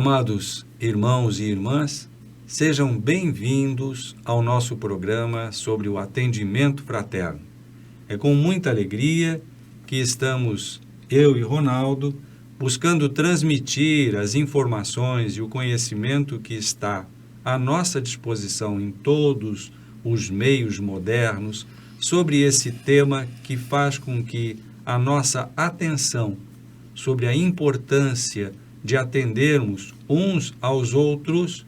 Amados irmãos e irmãs, sejam bem-vindos ao nosso programa sobre o atendimento fraterno. É com muita alegria que estamos, eu e Ronaldo, buscando transmitir as informações e o conhecimento que está à nossa disposição em todos os meios modernos sobre esse tema que faz com que a nossa atenção sobre a importância de atendermos uns aos outros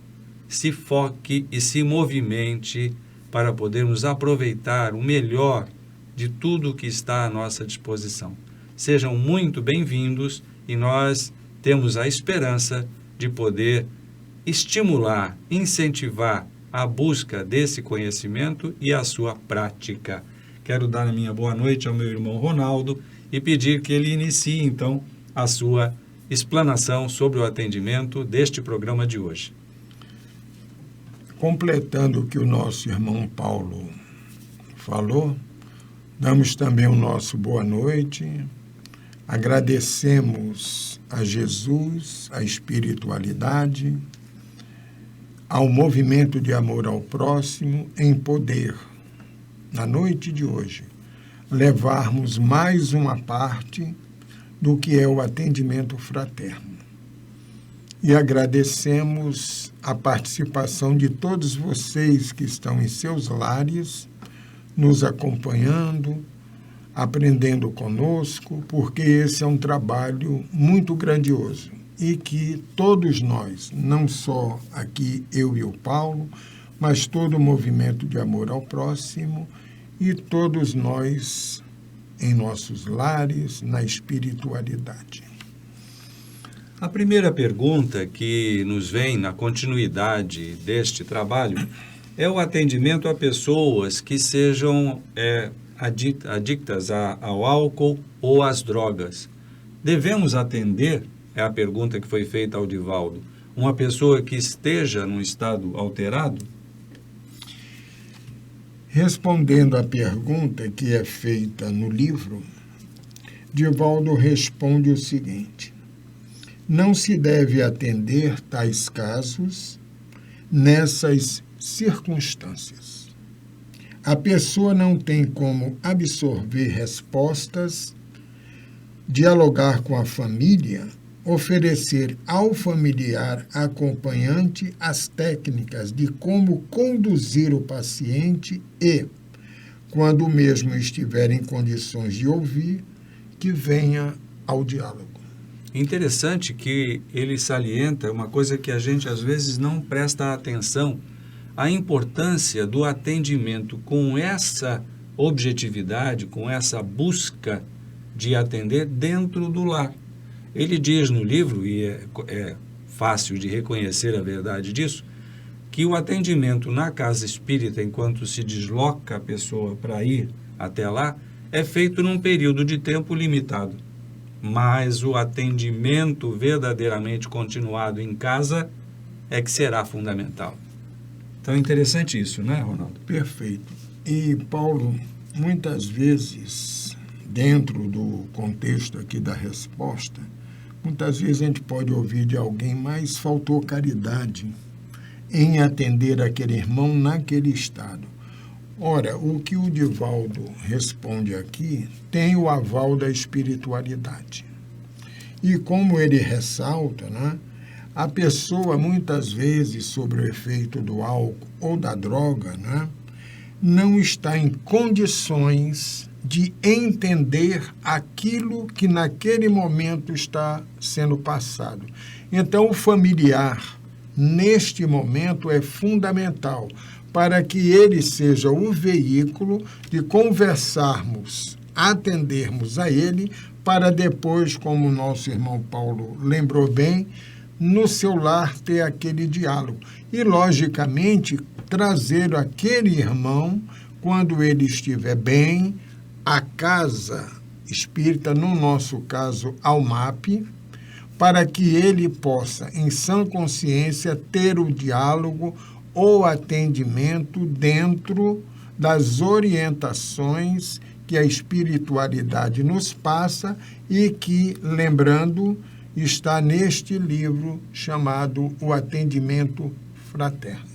se foque e se movimente para podermos aproveitar o melhor de tudo que está à nossa disposição. Sejam muito bem-vindos e nós temos a esperança de poder estimular, incentivar a busca desse conhecimento e a sua prática. Quero dar a minha boa noite ao meu irmão Ronaldo e pedir que ele inicie, então, a sua explanação sobre o atendimento deste programa de hoje. Completando o que o nosso irmão Paulo falou, damos também o nosso boa noite, agradecemos a Jesus, a espiritualidade, ao movimento de amor ao próximo em poder, na noite de hoje, levarmos mais uma parte do que é o atendimento fraterno. E agradecemos a participação de todos vocês que estão em seus lares, nos acompanhando, aprendendo conosco, porque esse é um trabalho muito grandioso e que todos nós, não só aqui eu e o Paulo, mas todo o movimento de amor ao próximo e todos nós em nossos lares, na espiritualidade. A primeira pergunta que nos vem na continuidade deste trabalho é o atendimento a pessoas que sejam adictas ao álcool ou às drogas. Devemos atender, é a pergunta que foi feita ao Divaldo, uma pessoa que esteja num estado alterado? Respondendo à pergunta que é feita no livro, Divaldo responde o seguinte: não se deve atender tais casos nessas circunstâncias. A pessoa não tem como absorver respostas, dialogar com a família, oferecer ao familiar acompanhante as técnicas de como conduzir o paciente e, quando o mesmo estiver em condições de ouvir, que venha ao diálogo. Interessante que ele salienta uma coisa que a gente às vezes não presta atenção, a importância do atendimento com essa objetividade, com essa busca de atender dentro do lar. Ele diz no livro, e é fácil de reconhecer a verdade disso, que o atendimento na casa espírita, enquanto se desloca a pessoa para ir até lá, é feito num período de tempo limitado. Mas o atendimento verdadeiramente continuado em casa é que será fundamental. Então é interessante isso, né, Ronaldo? Perfeito. E, Paulo, muitas vezes, dentro do contexto aqui da resposta, muitas vezes a gente pode ouvir de alguém, mas faltou caridade em atender aquele irmão naquele estado. Ora, o que o Divaldo responde aqui tem o aval da espiritualidade. E como ele ressalta, né, a pessoa muitas vezes, sob o efeito do álcool ou da droga, né, não está em condições de entender aquilo que naquele momento está sendo passado. Então, o familiar, neste momento, é fundamental para que ele seja o veículo de conversarmos, atendermos a ele, para depois, como o nosso irmão Paulo lembrou bem, no seu lar ter aquele diálogo. E, logicamente, trazer aquele irmão, quando ele estiver bem, a casa espírita, no nosso caso, ao MAP, para que ele possa, em sã consciência, ter o diálogo ou atendimento dentro das orientações que a espiritualidade nos passa e que, lembrando está neste livro chamado O Atendimento Fraterno.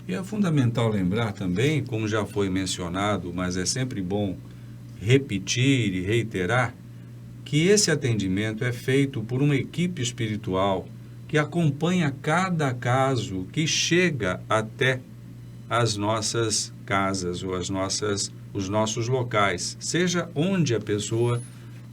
E é fundamental lembrar também, como já foi mencionado, mas é sempre bom repetir e reiterar, que esse atendimento é feito por uma equipe espiritual que acompanha cada caso que chega até as nossas casas ou os nossos locais, seja onde a pessoa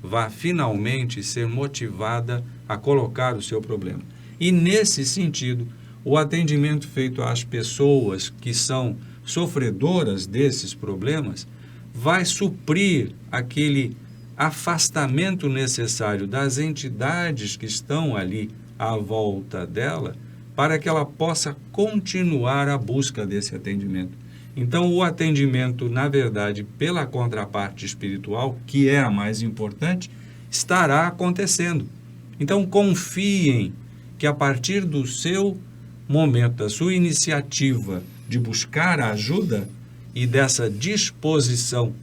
vá finalmente ser motivada a colocar o seu problema. E nesse sentido, o atendimento feito às pessoas que são sofredoras desses problemas vai suprir aquele afastamento necessário das entidades que estão ali à volta dela, para que ela possa continuar a busca desse atendimento. Então, o atendimento, na verdade, pela contraparte espiritual, que é a mais importante, estará acontecendo. Então, confiem que a partir do seu momento, da sua iniciativa de buscar a ajuda e dessa disposição,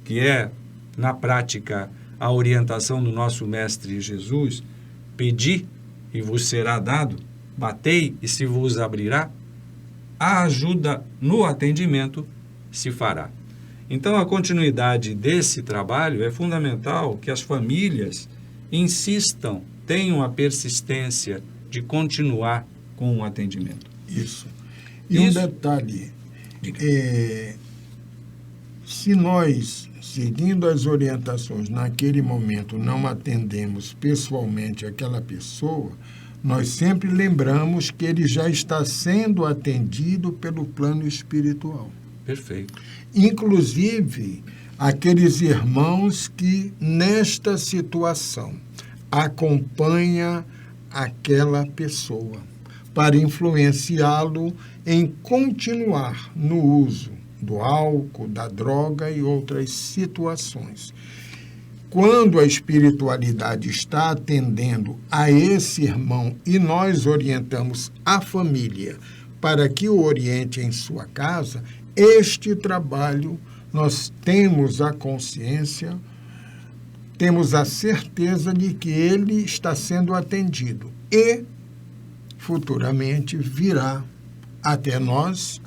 que é, na prática, a orientação do nosso Mestre Jesus, pedi e vos será dado, batei e se vos abrirá, a ajuda no atendimento se fará. Então, a continuidade desse trabalho é fundamental que as famílias insistam, tenham a persistência de continuar com o atendimento. Isso. E um detalhe, se nós, seguindo as orientações, naquele momento não atendemos pessoalmente aquela pessoa, nós sempre lembramos que ele já está sendo atendido pelo plano espiritual. Perfeito. Inclusive, aqueles irmãos que, nesta situação, acompanham aquela pessoa para influenciá-lo em continuar no uso do álcool, da droga e outras situações. Quando a espiritualidade está atendendo a esse irmão e nós orientamos a família para que o oriente em sua casa, este trabalho nós temos a consciência, temos a certeza de que ele está sendo atendido e futuramente virá até nós,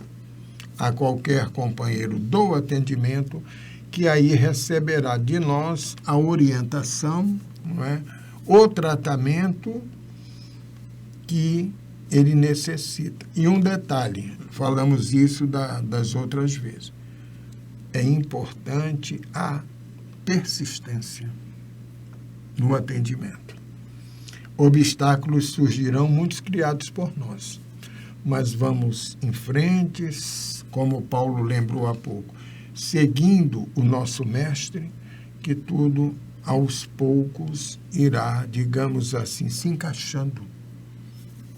a qualquer companheiro do atendimento, que aí receberá de nós a orientação, não é? O tratamento que ele necessita. E um detalhe, falamos isso das outras vezes, é importante a persistência no atendimento. Obstáculos surgirão, muitos criados por nós, mas vamos em frente, como Paulo lembrou há pouco, seguindo o nosso mestre, que tudo aos poucos irá, digamos assim, se encaixando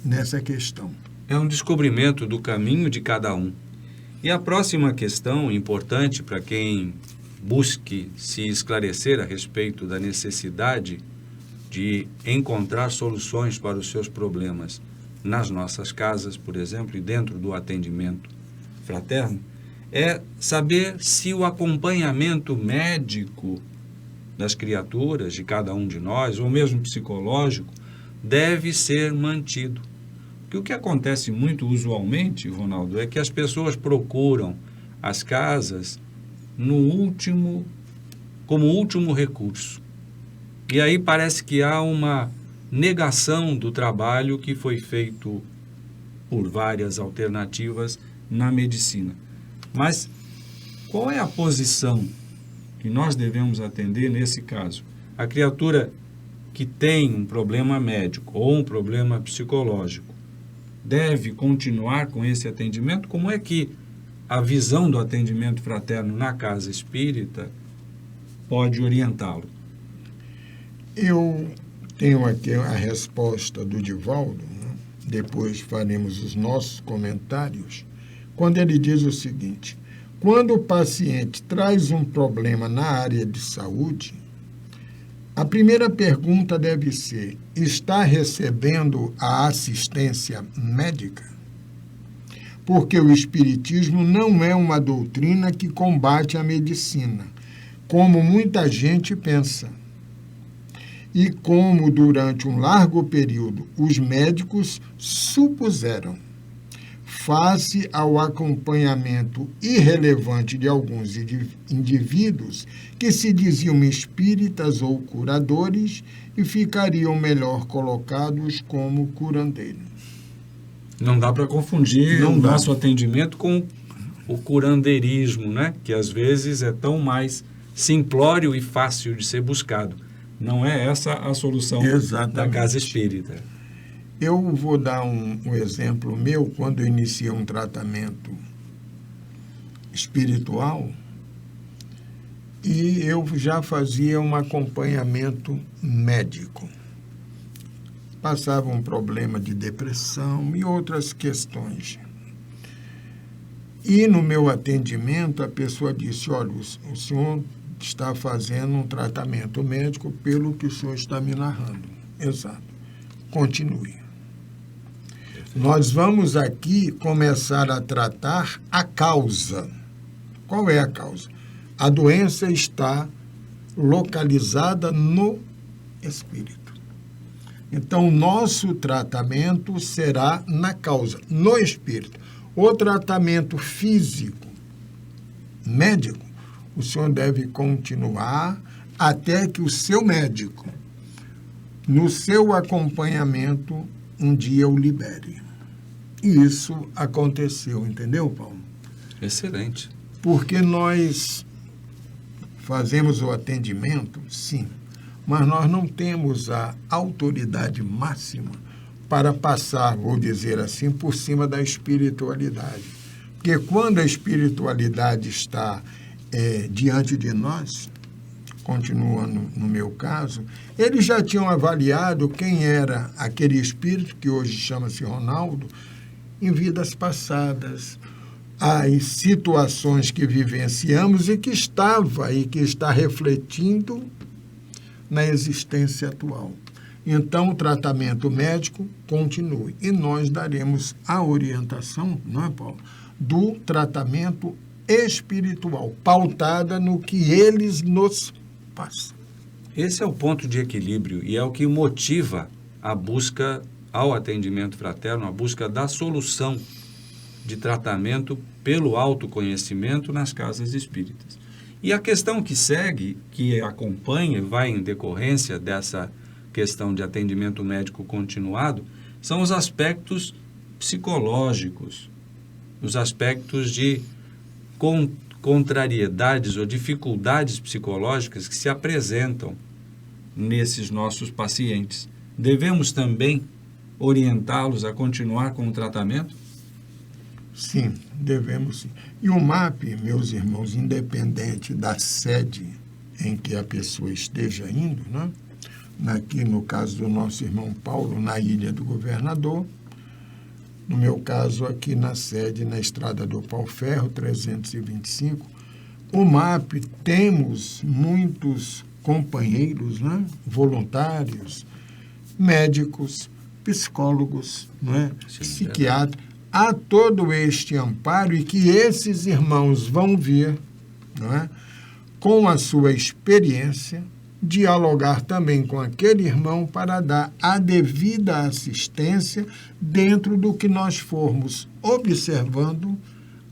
nessa questão. É um descobrimento do caminho de cada um. E a próxima questão importante para quem busque se esclarecer a respeito da necessidade de encontrar soluções para os seus problemas nas nossas casas, por exemplo, e dentro do atendimento fraterno, é saber se o acompanhamento médico das criaturas, de cada um de nós, ou mesmo psicológico, deve ser mantido. Porque o que acontece muito usualmente, Ronaldo, é que as pessoas procuram as casas como último recurso. E aí parece que há uma negação do trabalho que foi feito por várias alternativas na medicina. Mas qual é a posição que nós devemos atender nesse caso? A criatura que tem um problema médico ou um problema psicológico deve continuar com esse atendimento? Como é que a visão do atendimento fraterno na casa espírita pode orientá-lo? Eu tenho aqui a resposta do Divaldo, né? Depois faremos os nossos comentários, quando ele diz o seguinte: quando o paciente traz um problema na área de saúde, a primeira pergunta deve ser: está recebendo a assistência médica? Porque o Espiritismo não é uma doutrina que combate a medicina, como muita gente pensa. e como durante um largo período os médicos supuseram, face ao acompanhamento irrelevante de alguns indivíduos que se diziam espíritas ou curadores e ficariam melhor colocados como curandeiros. Não dá para confundir Não o dá. nosso atendimento com o curandeirismo, né? Que às vezes é tão mais simplório e fácil de ser buscado. Não é essa a solução Exatamente. da casa espírita. Eu vou dar um exemplo meu. Quando eu iniciei um tratamento espiritual, e eu já fazia um acompanhamento médico. Passava um problema de depressão e outras questões. E no meu atendimento, a pessoa disse: olha, o senhor está fazendo um tratamento médico pelo que o senhor está me narrando. Exato. Continue. Nós vamos aqui começar a tratar a causa. Qual é a causa? A doença está localizada no espírito. Então, o nosso tratamento será na causa, no espírito. O tratamento físico, médico, o senhor deve continuar até que o seu médico, no seu acompanhamento, um dia o libere. E isso aconteceu, entendeu, Paulo? Excelente. Porque nós fazemos o atendimento, sim, mas nós não temos a autoridade máxima para passar, vou dizer assim, por cima da espiritualidade. Porque quando a espiritualidade está diante de nós, continua no meu caso, eles já tinham avaliado quem era aquele espírito, que hoje chama-se Ronaldo, em vidas passadas, as situações que vivenciamos e que estava e que está refletindo na existência atual. Então, o tratamento médico continue. E nós daremos a orientação, não é, Paulo, do tratamento espiritual, pautada no que eles nos passam. Esse é o ponto de equilíbrio e é o que motiva a busca ao atendimento fraterno, a busca da solução de tratamento pelo autoconhecimento nas casas espíritas. E a questão que segue, que acompanha, vai em decorrência dessa questão de atendimento médico continuado, são os aspectos psicológicos, os aspectos de contrariedades ou dificuldades psicológicas que se apresentam nesses nossos pacientes. Devemos também orientá-los a continuar com o tratamento? Sim, devemos sim. E o MAP, meus irmãos, independente da sede em que a pessoa esteja indo, né? Aqui no caso do nosso irmão Paulo, na Ilha do Governador, no meu caso aqui na sede, na Estrada do Pau-Ferro, 325, o MAP temos muitos companheiros, né? Voluntários, médicos, psicólogos, não é? Psiquiatras, há todo este amparo e que esses irmãos vão vir, não é? Com a sua experiência, dialogar também com aquele irmão para dar a devida assistência dentro do que nós formos observando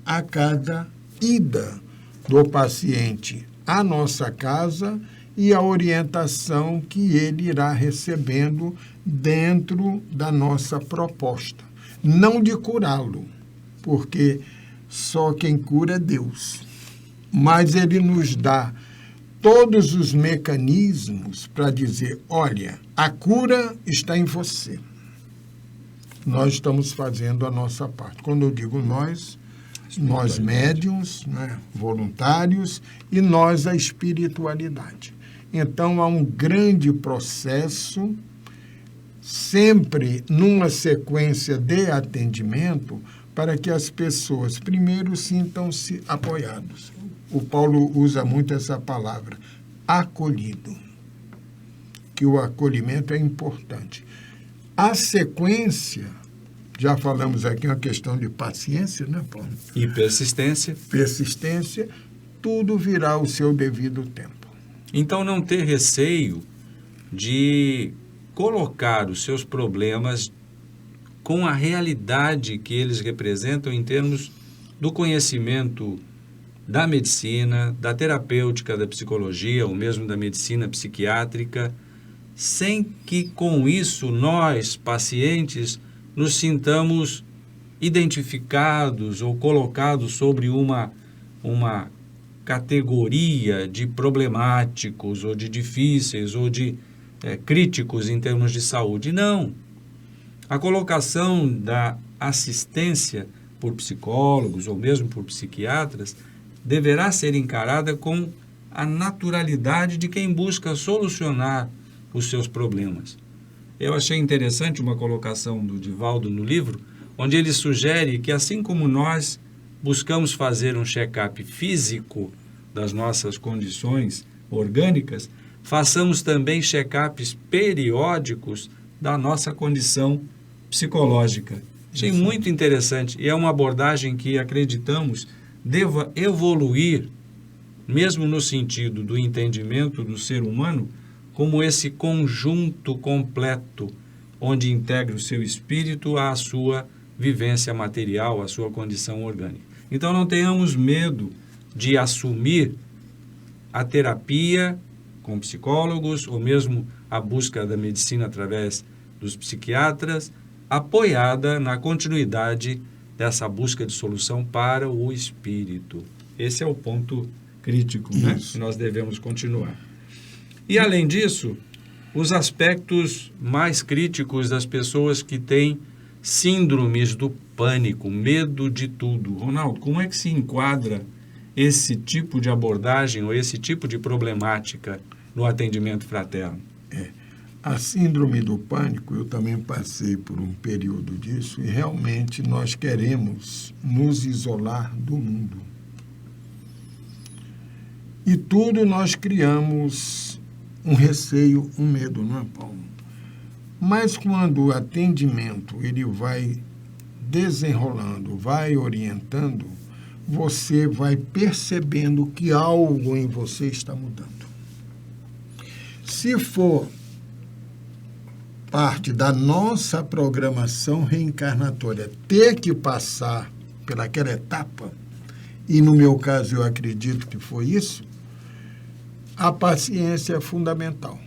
a cada ida do paciente à nossa casa e a orientação que ele irá recebendo dentro da nossa proposta. Não de curá-lo, porque só quem cura é Deus. Mas ele nos dá todos os mecanismos para dizer, olha, a cura está em você. Nós estamos fazendo a nossa parte. Quando eu digo nós médiuns, né, voluntários, e nós a espiritualidade. Então, há um grande processo, sempre numa sequência de atendimento, para que as pessoas, primeiro, sintam-se apoiados. O Paulo usa muito essa palavra, acolhido, que o acolhimento é importante. A sequência, já falamos aqui uma questão de paciência, né, Paulo? E persistência. Persistência, tudo virá ao seu devido tempo. Então, não ter receio de colocar os seus problemas com a realidade que eles representam em termos do conhecimento da medicina, da terapêutica, da psicologia, ou mesmo da medicina psiquiátrica, sem que com isso nós, pacientes, nos sintamos identificados ou colocados sobre uma categoria de problemáticos ou de difíceis ou de críticos em termos de saúde. Não. A colocação da assistência por psicólogos ou mesmo por psiquiatras deverá ser encarada com a naturalidade de quem busca solucionar os seus problemas. Eu achei interessante uma colocação do Divaldo no livro, onde ele sugere que, assim como nós buscamos fazer um check-up físico das nossas condições orgânicas, façamos também check-ups periódicos da nossa condição psicológica. Achei muito interessante e é uma abordagem que acreditamos deva evoluir, mesmo no sentido do entendimento do ser humano, como esse conjunto completo, onde integra o seu espírito à sua vivência material, à sua condição orgânica. Então não tenhamos medo de assumir a terapia com psicólogos, ou mesmo a busca da medicina através dos psiquiatras, apoiada na continuidade dessa busca de solução para o espírito. Esse é o ponto crítico, né, que nós devemos continuar. E, além disso, os aspectos mais críticos das pessoas que têm síndromes do pânico, medo de tudo. Ronaldo, como é que se enquadra esse tipo de abordagem ou esse tipo de problemática no atendimento fraterno? A síndrome do pânico, eu também passei por um período disso e realmente nós queremos nos isolar do mundo. E tudo nós criamos um receio, um medo, não é, Paulo? Mas quando o atendimento ele vai desenrolando, vai orientando, você vai percebendo que algo em você está mudando. Se for parte da nossa programação reencarnatória ter que passar pelaquela etapa, e no meu caso eu acredito que foi isso, a paciência é fundamental.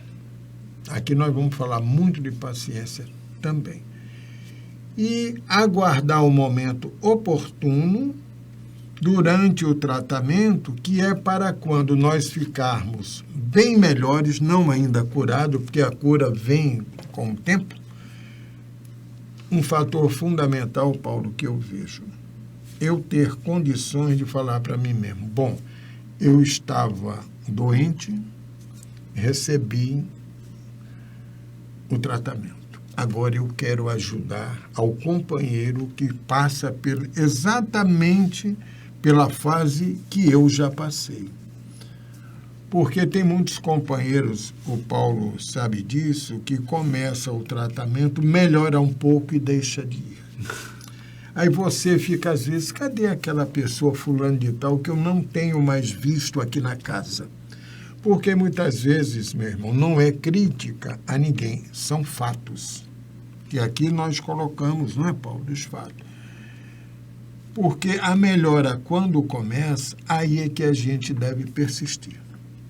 Aqui nós vamos falar muito de paciência também. E aguardar o momento oportuno durante o tratamento, que é para quando nós ficarmos bem melhores, não ainda curados, porque a cura vem com o tempo. Um fator fundamental, Paulo, que eu vejo, eu ter condições de falar para mim mesmo, bom, eu estava doente, recebi o tratamento. Agora eu quero ajudar ao companheiro que passa exatamente pela fase que eu já passei. Porque tem muitos companheiros, o Paulo sabe disso, que começa o tratamento, melhora um pouco e deixa de ir. Aí você fica, às vezes, cadê aquela pessoa fulano de tal que eu não tenho mais visto aqui na casa? Porque muitas vezes, meu irmão, não é crítica a ninguém, são fatos. Que aqui nós colocamos, não é, Paulo, dos fatos. Porque a melhora, quando começa, aí é que a gente deve persistir.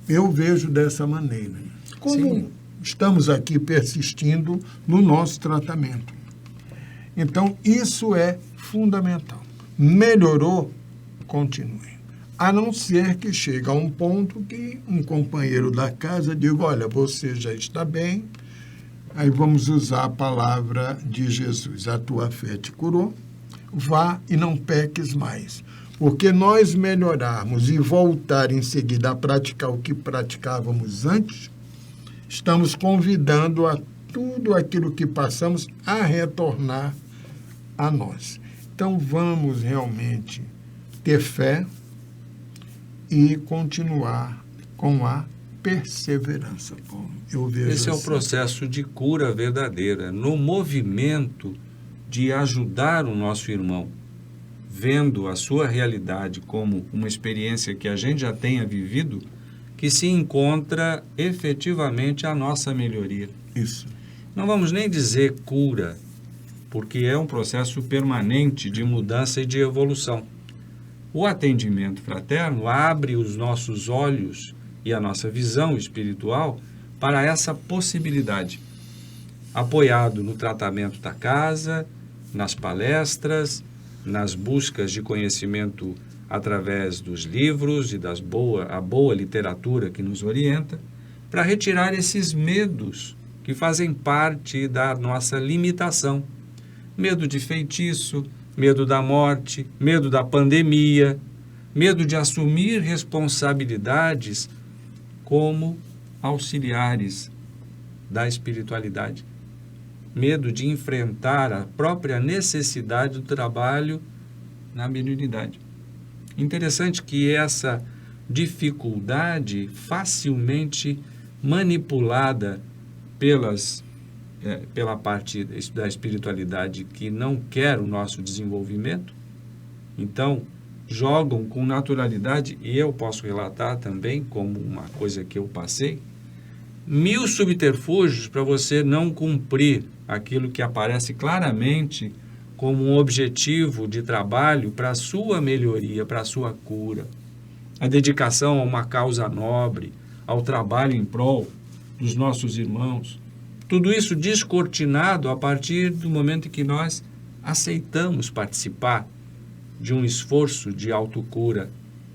Eu vejo dessa maneira. Como Sim. Estamos aqui persistindo no nosso tratamento. Então, isso é fundamental. Melhorou, continue. A não ser que chegue a um ponto que um companheiro da casa diga, olha, você já está bem, aí vamos usar a palavra de Jesus, a tua fé te curou, vá e não peques mais. Porque nós melhorarmos e voltar em seguida a praticar o que praticávamos antes, estamos convidando a tudo aquilo que passamos a retornar a nós. Então, vamos realmente ter fé e continuar com a perseverança, Paulo. Eu vejo Esse é o assim. processo de cura verdadeira, no movimento de ajudar o nosso irmão, vendo a sua realidade como uma experiência que a gente já tenha vivido, que se encontra efetivamente a nossa melhoria. Isso. Não vamos nem dizer cura, porque é um processo permanente de mudança e de evolução. O atendimento fraterno abre os nossos olhos e a nossa visão espiritual para essa possibilidade, apoiado no tratamento da casa, nas palestras, nas buscas de conhecimento através dos livros e a boa literatura que nos orienta, para retirar esses medos que fazem parte da nossa limitação. Medo de feitiço, medo da morte, medo da pandemia, medo de assumir responsabilidades como auxiliares da espiritualidade. Medo de enfrentar a própria necessidade do trabalho na mediunidade. Interessante que essa dificuldade facilmente manipulada pela parte da espiritualidade que não quer o nosso desenvolvimento, então jogam com naturalidade, e eu posso relatar também como uma coisa que eu passei, 1000 subterfúgios para você não cumprir aquilo que aparece claramente como um objetivo de trabalho para a sua melhoria, para a sua cura. A dedicação a uma causa nobre, ao trabalho em prol dos nossos irmãos. Tudo isso descortinado a partir do momento em que nós aceitamos participar de um esforço de autocura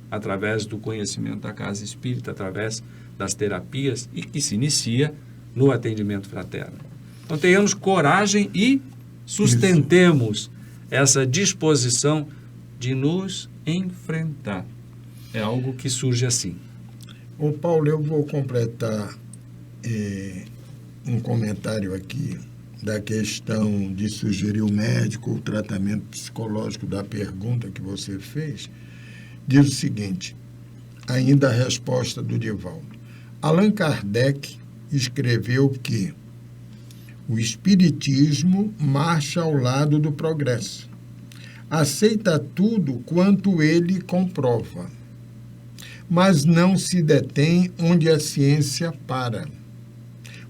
através do conhecimento da casa espírita, através das terapias e que se inicia no atendimento fraterno. Então tenhamos coragem e sustentemos essa disposição de nos enfrentar. É algo que surge assim. Ô Paulo, eu vou completar um comentário aqui da questão de sugerir o médico, o tratamento psicológico da pergunta que você fez. Diz o seguinte, ainda a resposta do Divaldo. Allan Kardec escreveu que o Espiritismo marcha ao lado do progresso. Aceita tudo quanto ele comprova, mas não se detém onde a ciência para,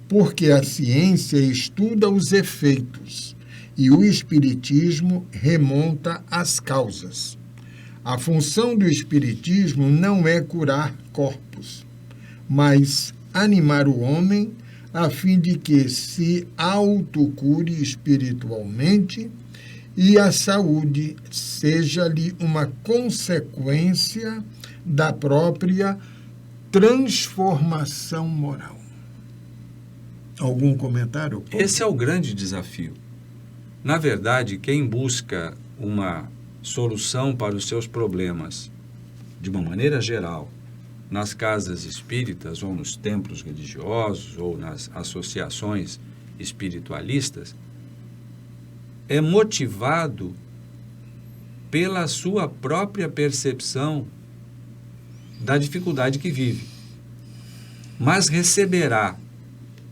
porque a ciência estuda os efeitos e o Espiritismo remonta as causas. A função do Espiritismo não é curar corpos, mas animar o homem a fim de que se autocure espiritualmente e a saúde seja-lhe uma consequência da própria transformação moral. Algum comentário, Paulo? Esse é o grande desafio. Na verdade, quem busca uma solução para os seus problemas, de uma maneira geral, nas casas espíritas ou nos templos religiosos ou nas associações espiritualistas, é motivado pela sua própria percepção da dificuldade que vive. Mas receberá,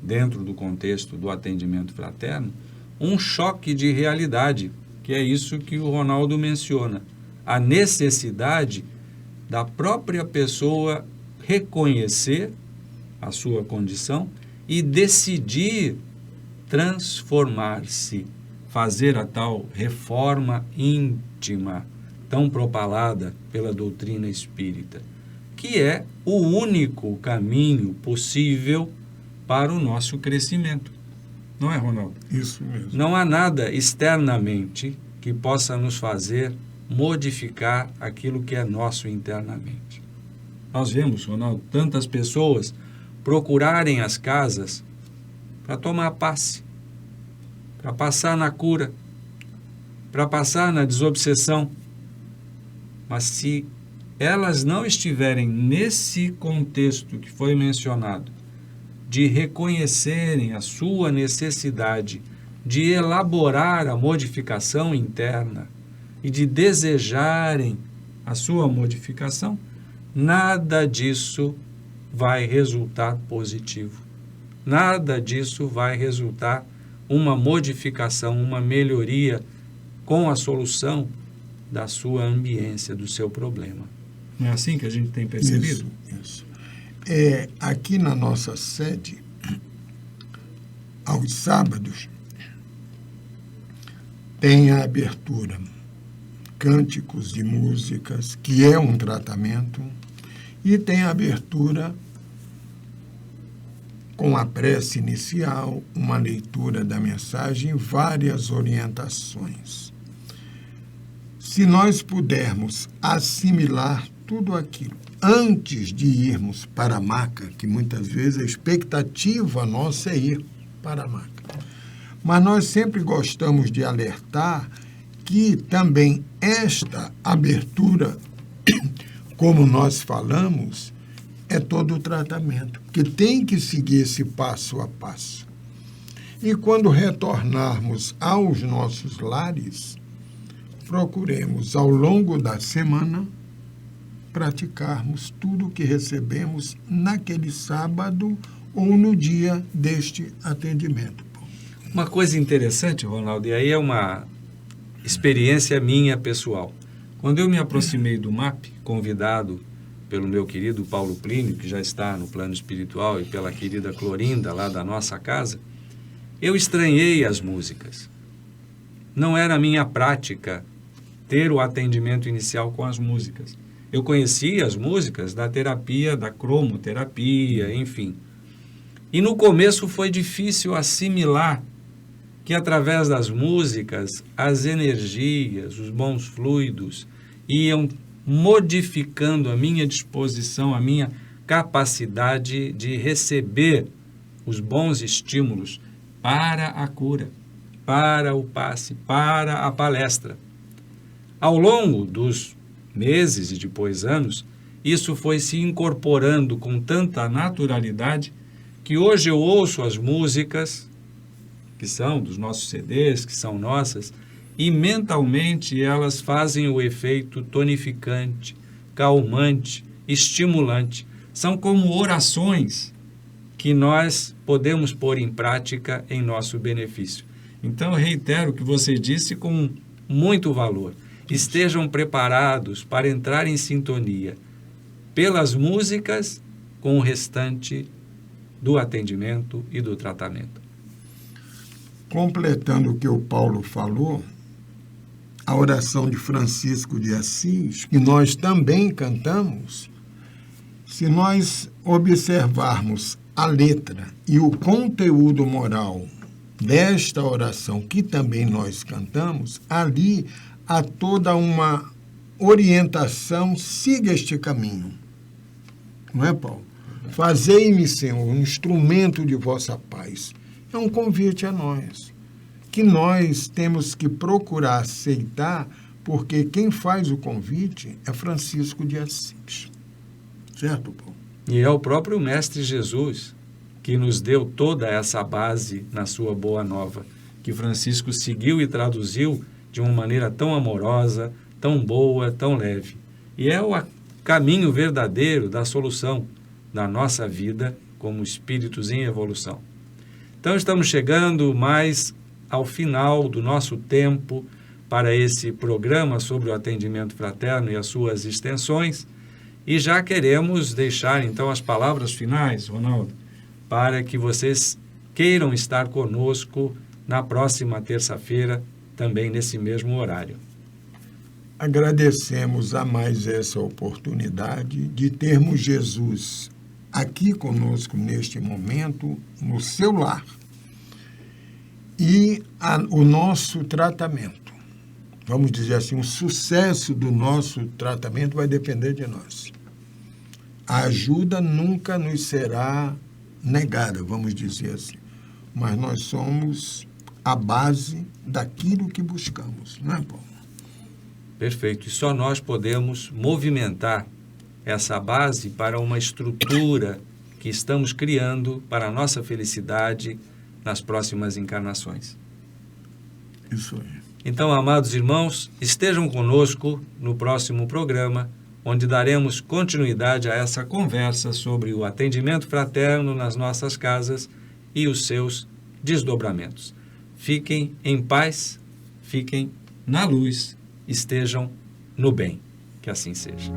dentro do contexto do atendimento fraterno, um choque de realidade, que é isso que o Ronaldo menciona, a necessidade da própria pessoa reconhecer a sua condição e decidir transformar-se, fazer a tal reforma íntima, tão propalada pela doutrina espírita, que é o único caminho possível para o nosso crescimento. Não é, Ronaldo? Isso mesmo. Não há nada externamente que possa nos fazer modificar aquilo que é nosso internamente. Nós vemos, Ronaldo, tantas pessoas procurarem as casas para tomar passe, para passar na cura, para passar na desobsessão. Mas se elas não estiverem nesse contexto que foi mencionado, de reconhecerem a sua necessidade de elaborar a modificação interna e de desejarem a sua modificação, nada disso vai resultar positivo. Nada disso vai resultar uma modificação, uma melhoria com a solução da sua ambiência, do seu problema. Não é assim que a gente tem percebido? Isso. Aqui na nossa sede, aos sábados, tem a abertura Cânticos de Músicas, que é um tratamento, e tem a abertura com a prece inicial, uma leitura da mensagem e várias orientações. Se nós pudermos assimilar tudo aquilo antes de irmos para a maca, que muitas vezes a expectativa nossa é ir para a maca, mas nós sempre gostamos de alertar que também esta abertura, como nós falamos, é todo o tratamento, que tem que seguir esse passo a passo. E quando retornarmos aos nossos lares, procuremos, ao longo da semana, praticarmos tudo o que recebemos naquele sábado ou no dia deste atendimento. Uma coisa interessante, Ronaldo, e aí é uma experiência minha pessoal. Quando eu me aproximei do MAP, convidado pelo meu querido Paulo Plínio, que já está no plano espiritual, e pela querida Clorinda, lá da nossa casa, eu estranhei as músicas. Não era a minha prática ter o atendimento inicial com as músicas. Eu conhecia as músicas da terapia, da cromoterapia, enfim. E no começo foi difícil assimilar que através das músicas, as energias, os bons fluidos iam modificando a minha disposição, a minha capacidade de receber os bons estímulos para a cura, para o passe, para a palestra. Ao longo dos meses e depois anos, isso foi se incorporando com tanta naturalidade que hoje eu ouço as músicas que são dos nossos CDs, que são nossas, e mentalmente elas fazem o efeito tonificante, calmante, estimulante. São como orações que nós podemos pôr em prática em nosso benefício. Então, eu reitero o que você disse com muito valor. Estejam preparados para entrar em sintonia pelas músicas com o restante do atendimento e do tratamento. Completando o que o Paulo falou, a oração de Francisco de Assis, que nós também cantamos, se nós observarmos a letra e o conteúdo moral desta oração, que também nós cantamos, ali há toda uma orientação, siga este caminho. Não é, Paulo? Fazei-me, Senhor, um instrumento de vossa paz. É um convite a nós, que nós temos que procurar aceitar, porque quem faz o convite é Francisco de Assis. Certo, Paulo? E é o próprio Mestre Jesus que nos deu toda essa base na sua Boa Nova, que Francisco seguiu e traduziu de uma maneira tão amorosa, tão boa, tão leve. E é o caminho verdadeiro da solução da nossa vida como espíritos em evolução. Então, estamos chegando mais ao final do nosso tempo para esse programa sobre o atendimento fraterno e as suas extensões, e já queremos deixar, então, as palavras finais, Ronaldo, para que vocês queiram estar conosco na próxima terça-feira, também nesse mesmo horário. Agradecemos a mais essa oportunidade de termos Jesus aqui conosco neste momento, no seu lar. E o nosso tratamento, vamos dizer assim, o sucesso do nosso tratamento vai depender de nós. A ajuda nunca nos será negada, vamos dizer assim, mas nós somos a base daquilo que buscamos, não é, Paulo? Perfeito. E só nós podemos movimentar essa base para uma estrutura que estamos criando para a nossa felicidade nas próximas encarnações. Isso aí. Então, amados irmãos, estejam conosco no próximo programa, onde daremos continuidade a essa conversa sobre o atendimento fraterno nas nossas casas e os seus desdobramentos. Fiquem em paz, fiquem na luz, estejam no bem. Que assim seja.